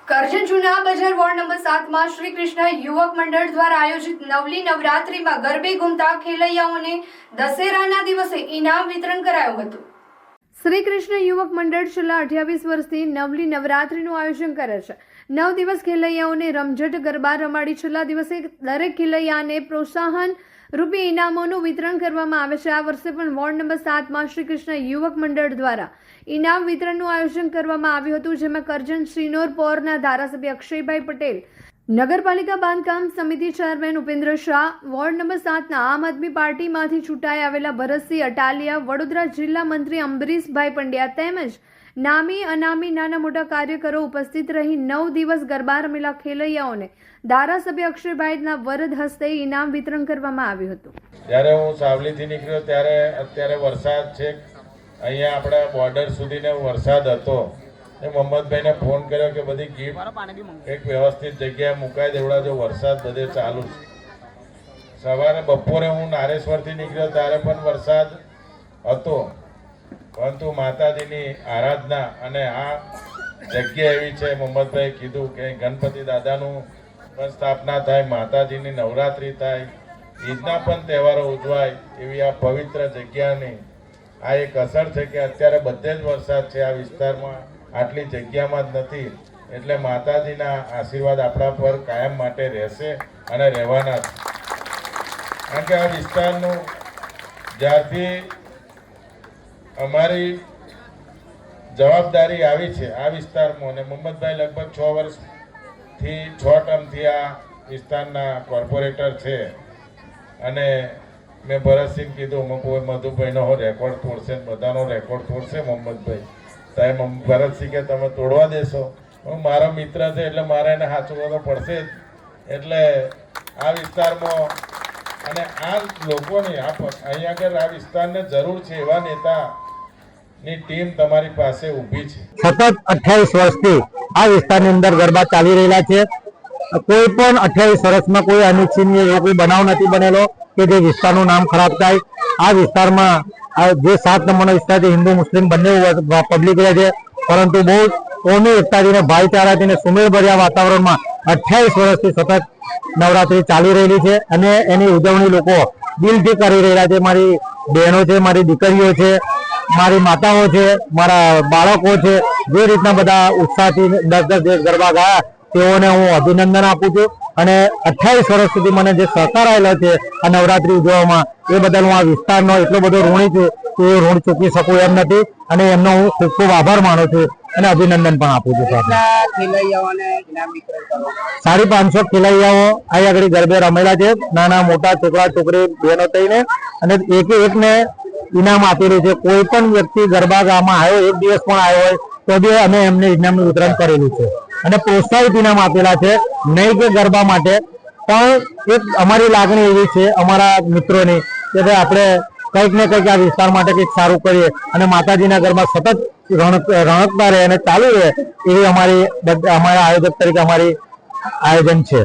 કરજણ જૂના બજાર ward number 7 માં શ્રી કૃષ્ણ યુવક મંડળ દ્વારા આયોજિત નવલી નવરાત્રીમાં ગરબે ઘૂમતા ખેલૈયાઓને દશેરાના દિવસે ઇનામ વિતરણ કરાયું હતું। શ્રી કૃષ્ણ યુવક મંડળ છેલ્લા 28 વર્ષથી નવલી નવરાત્રીનું આયોજન કરે છે। 9 દિવસ ખેલૈયાઓને રમઝટ ગરબા રમાડી છેલ્લા દિવસે દરેક ખેલૈયાને પ્રોત્સાહન રૂપે ઇનામોનું વિતરણ કરવામાં આવે છે। આ વર્ષે પણ વોર્ડ નંબર 7 માં શ્રી કૃષ્ણ યુવક મંડળ દ્વારા ઇનામ વિતરણનું આયોજન કરવામાં આવ્યું હતું, જેમાં કરજણ શ્રીનોર પૌરના ધારાસભ્ય અક્ષયભાઈ પટેલ, નગરપાલિકા બાંધકામ સમિતિ chairman Upendra Shah, ward number 7ના આમ આદમી પાર્ટીમાંથી ચૂંટાઈ આવેલા ભરતસિંહ અટાલિયા, વડોદરા જિલ્લા મંત્રી અંબરીશભાઈ પંડ્યા તેમજ નામી અનામી નાના મોટા કાર્યકરો ઉપસ્થિત રહી 9 દિવસ ગરબા રમેલા ખેલૈયાઓને ધારાસભ્ય અક્ષયભાઈના વરદ હસ્તે ઇનામ વિતરણ કરવામાં આવ્યું હતું। જ્યારે હું સાવલીથી નીકળ્યો ત્યારે અત્યારે વરસાદ છે, અહીંયા આપણા બોર્ડર સુધીને વરસાદ હતો। મોહમ્મદભાઈને ફોન કર્યો કે બધી ગિફ્ટ એક વ્યવસ્થિત જગ્યાએ મુકાઈ દેવડાવજો, વરસાદ બધે ચાલુ છે। સવારે બપોરે હું નારેશ્વરથી નીકળ્યો ત્યારે પણ વરસાદ હતો, પરંતુ માતાજીની આરાધના અને આ જગ્યા એવી છે, મોહમ્મદભાઈએ કીધું કે ગણપતિ દાદાનું પણ સ્થાપના થાય, માતાજીની નવરાત્રિ થાય, ઈદના પણ તહેવારો ઉજવાય એવી આ પવિત્ર જગ્યાની આ એક અસર છે કે અત્યારે બધે જ વરસાદ છે આ વિસ્તારમાં, આટલી જગ્યામાં જ નથી। એટલે માતાજીના આશીર્વાદ આપણા પર કાયમ માટે રહેશે અને રહેવાના છે, કારણ કે આ વિસ્તારનું જ્યારથી અમારી જવાબદારી આવી છે આ વિસ્તારમાં, અને મોહમ્મદભાઈ લગભગ 6 ટર્મથી આ વિસ્તારના કોર્પોરેટર છે, અને મેં ભરતસિંહ કીધું મધુભાઈનો રેકોર્ડ તોડશે, બધાનો રેકોર્ડ તોડશે મોહમ્મદભાઈ, સાહેબ ભરતસિંહ કે તમે તોડવા દેશો? મારો મિત્ર છે એટલે મારે એને સાચવવો તો પડશે જ। એટલે આ વિસ્તારમાં અને આ લોકોની અહીંયા આગળ આ વિસ્તારને જરૂર છે એવા નેતાની ટીમ તમારી પાસે ઊભી છે। સતત 28 વર્ષથી આ વિસ્તારની અંદર ગરબા ચાલી રહેલા છે। કોઈ પણ 28 વર્ષમાં કોઈ અનિચ્છનીય એવો કોઈ બનાવ નથી બનેલો કે જે વિસ્તારનું નામ ખરાબ થાય। આ વિસ્તારમાં જે 7 નંબરનો વિસ્તાર છે, હિન્દુ મુસ્લિમ બંને પબ્લિક રહે છે, પરંતુ બહુ કોમી એકતાથી ભાઈચારાથી ને સુમેળભર્યા વાતાવરણમાં 28 વર્ષથી સતત નવરાત્રી ચાલી રહેલી છે, અને એની ઉજવણી લોકો દિલથી કરી રહ્યા છે। મારી બહેનો છે, મારી દીકરીઓ છે, મારી માતાઓ છે, મારા બાળકો છે, જે રીતના બધા ઉત્સાહથી 10 દિવસ ગરબા ગાયા તેઓને હું અભિનંદન આપું છું। અને 28 વર્ષ સુધી મને જે સહકાર આવેલો છે આ નવરાત્રી ઉજવવામાં, એ બદલ હું આ વિસ્તારનો એટલો બધો ઋણી છું કે એ ઋણ ચૂકી શકું એમ નથી, અને એમનો હું ખૂબ ખૂબ આભાર માનું છું અને અભિનંદન પણ આપું છું। 550 ખેલૈયાઓ અહીં આગળ ગરબે રમેલા છે, નાના મોટા છોકરા છોકરી બહેનો થઈને, અને એકને ઇનામ આપેલું છે। કોઈ પણ વ્યક્તિ ગરબા ગામમાં આવ્યો, એક દિવસ પણ આવ્યો હોય તો બી અમે એમને ઇનામનું વિતરણ કરેલું છે, અને પ્રોત્સાહિત ઇનામ આપેલા છે, નહીં કે ગરબા માટે પણ એક અમારી લાગણી એવી છે અમારા મિત્રોની કે ભાઈ આપણે કંઈક ને કંઈક આ વિસ્તાર માટે કંઈક સારું કરીએ, અને માતાજીના ગરબા સતત રણકતા રહે અને ચાલુ રહે એવી અમારા આયોજક તરીકે અમારી આયોજન છે।